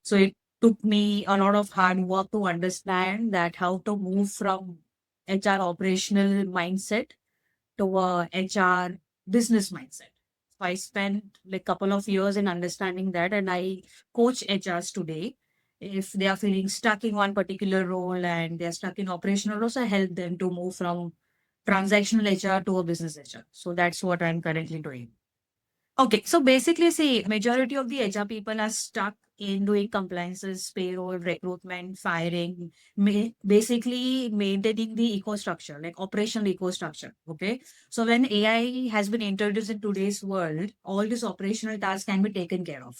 So it took me a lot of hard work to understand that how to move from HR operational mindset to a HR business mindset. So I spent like couple of years in understanding that, and I coach HRs today. If they are feeling stuck in one particular role and they're stuck in operational roles, I help them to move from transactional HR to a business HR. So that's what I'm currently doing. Okay, so basically, see, majority of the HR people are stuck in doing compliances, payroll, recruitment, firing, basically maintaining the eco structure, like operational eco structure. Okay, so when AI has been introduced in today's world, all these operational tasks can be taken care of.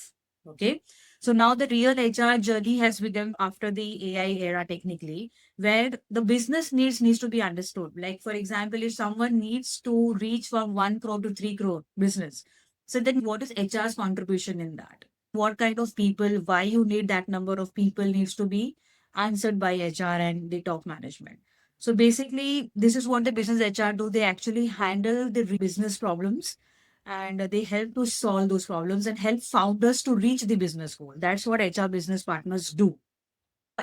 Okay, so now the real HR journey has begun after the AI era, technically, where the business needs to be understood. Like for example, if someone needs to reach from 1 crore to 3 crore business, so then what is HR's contribution in that? What kind of people, why you need that number of people needs to be answered by HR and the top management. So basically, this is what the business HR do. They actually handle the business problems and they help to solve those problems and help founders to reach the business goal. That's what HR business partners do.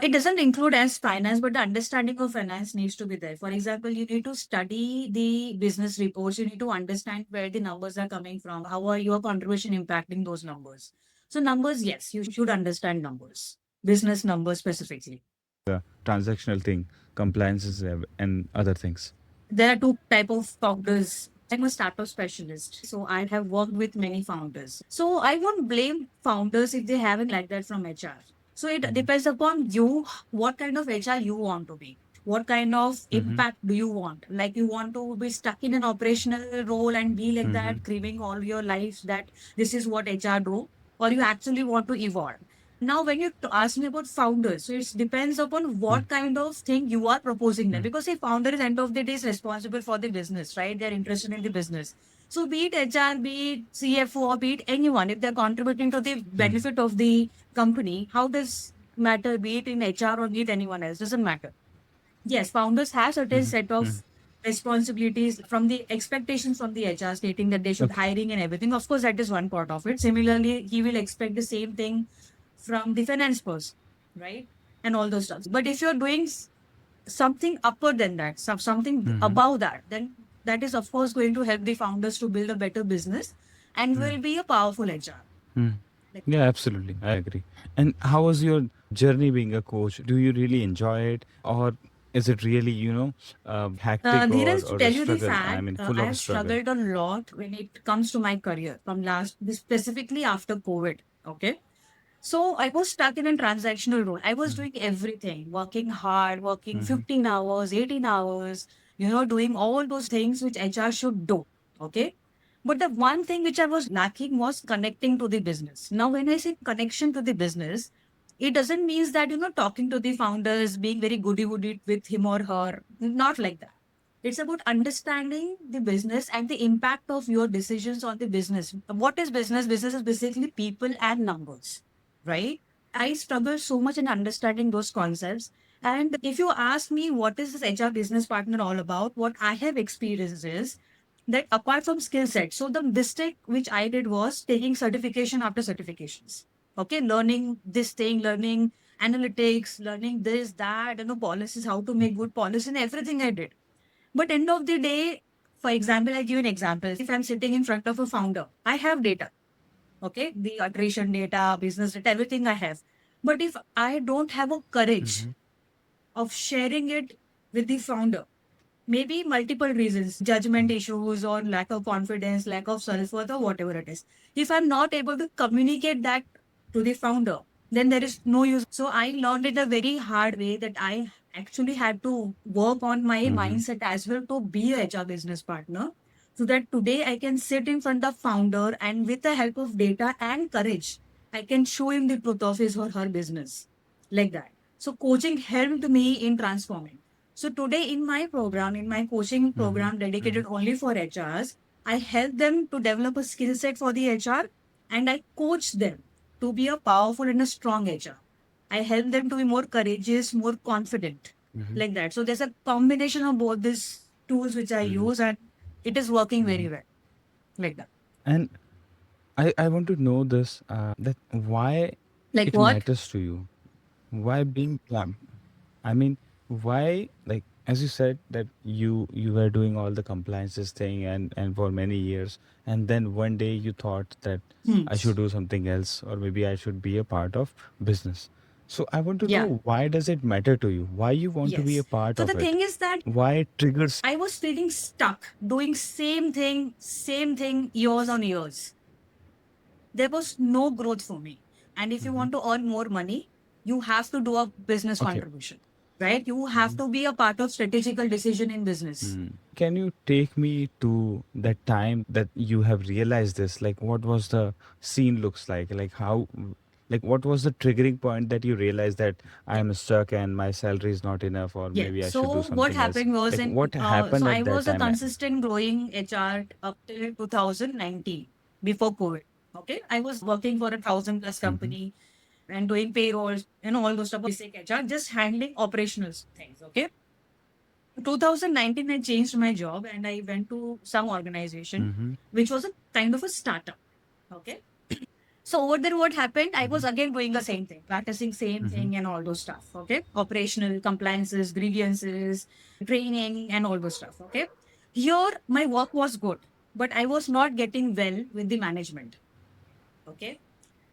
It doesn't include as finance, but the understanding of finance needs to be there. For example, you need to study the business reports. You need to understand where the numbers are coming from. How are your contribution impacting those numbers? So numbers, yes, you should understand numbers, business numbers specifically. The transactional thing, compliances, and other things. There are two type of founders. I'm a startup specialist, so I have worked with many founders. So I won't blame founders if they haven't like that from HR. So it Mhm. depends upon you, what kind of HR you want to be. What kind of Mhm. impact do you want? Like you want to be stuck in an operational role and be like Mhm. that, craving all your life that this is what HR do, or you actually want to evolve. Now, when you ask me about founders, so it depends upon Mm. what kind of thing you are proposing them. Mm. Because a founder is end of the day is responsible for the business, right? They're interested in the business. So be it HR, be it CFO, or be it anyone, if they're contributing to the Mm. benefit of the company, how does matter? Be it in HR or be it anyone else, doesn't matter. Yes, founders have certain Mhm. set Mm. of responsibilities from the expectations from the HR stating that they should Okay. hiring and everything. Of course, that is one part of it. Similarly, he will expect the same thing from the finance person, right? And all those stuff. But if you're doing something upper than that, something Mhm. above that, then that is of course going to help the founders to build a better business and Mm. will be a powerful HR. Mm. Like Yeah, absolutely. I agree. And how was your journey being a coach? Do you really enjoy it, or is it really, hectic, Dheeraj, to or a tell you the struggle? I fact, mean, full I of have struggle. struggled a lot when it comes to my career from specifically after COVID. Okay. So I was stuck in a transactional role. I was Mhm. doing everything, working hard, working Mhm. 15 hours, 18 hours, doing all those things which HR should do. Okay. But the one thing which I was lacking was connecting to the business. Now, when I say connection to the business, it doesn't mean that, talking to the founders, being very goody woody with him or her. Not like that. It's about understanding the business and the impact of your decisions on the business. What is business? Business is basically people and numbers, right? I struggle so much in understanding those concepts. And if you ask me what is this HR business partner all about, what I have experienced is that apart from skill set, so the mistake which I did was taking certification after certifications. Okay, learning this thing, learning analytics, learning this, that, policies, how to make good policy, and everything I did. But end of the day, for example, I give an example. If I'm sitting in front of a founder, I have data, okay, the attrition data, business data, everything I have. But if I don't have a courage Mhm. of sharing it with the founder, maybe multiple reasons, judgment issues or lack of confidence, lack of self-worth or whatever it is. If I'm not able to communicate that to the founder, then there is no use. So I learned it a very hard way that I actually had to work on my Mhm. mindset as well to be a HR business partner, so that today I can sit in front of founder and with the help of data and courage, I can show him the truth of his or her business, like that. So coaching helped me in transforming. So today in my program, in my coaching Mhm. program dedicated Mhm. only for HRs, I help them to develop a skill set for the HR and I coach them to be a powerful and a strong HR. I help them to be more courageous, more confident, Mhm. like that. So there's a combination of both these tools which I Mhm. use and it is working very Mhm. well, like that. And I want to know this, that why Like it what? matters to you? Why being I mean, why, like as you said that you were doing all the compliances thing and for many years, and then one day you thought that Hmm. I should do something else, or maybe I should be a part of business. So I want to Yeah. know, why does it matter to you? Why you want to be a Yes. part So the of it? thing is that Why it triggers? I was feeling stuck doing same thing years on years. There was no growth for me. And if you Mhm. want to earn more money, you have to do a business Okay. contribution, right? You have to be a part of strategical decision in business. Can you take me to that time that you have realized this? Like, what was the scene looks like? Like, how, like, what was the triggering point that you realized that I Yeah. am stuck and my salary is not enough, or Yeah. maybe I should do So what something else? happened was Like, in what so happened I at that was a time? consistent growing HR up till 2019 before COVID. Okay. I was working for a 1,000+ Mm-hmm. company and doing payrolls and all those stuff, basic HR, just handling operational things. Okay. 2019, I changed my job and I went to some organization, Mm-hmm. which was a kind of a startup. Okay. So over there, what happened? I was Mm-hmm. again doing the same thing, practicing same Mm-hmm. thing and all those stuff. Okay. Operational compliances, grievances, training and all those stuff. Okay. Here, my work was good, but I was not getting well with the management. Okay.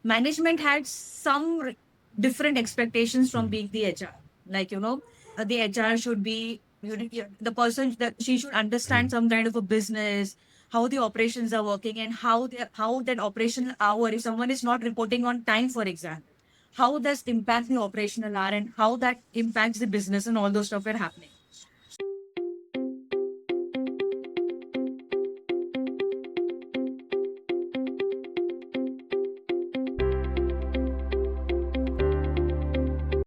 Management had some different expectations from being the HR. Like, the HR should be, the person that she should understand some kind of a business, how the operations are working, and how that operational hour, if someone is not reporting on time, for example, how does impact the operational hour and how that impacts the business and all those stuff are happening.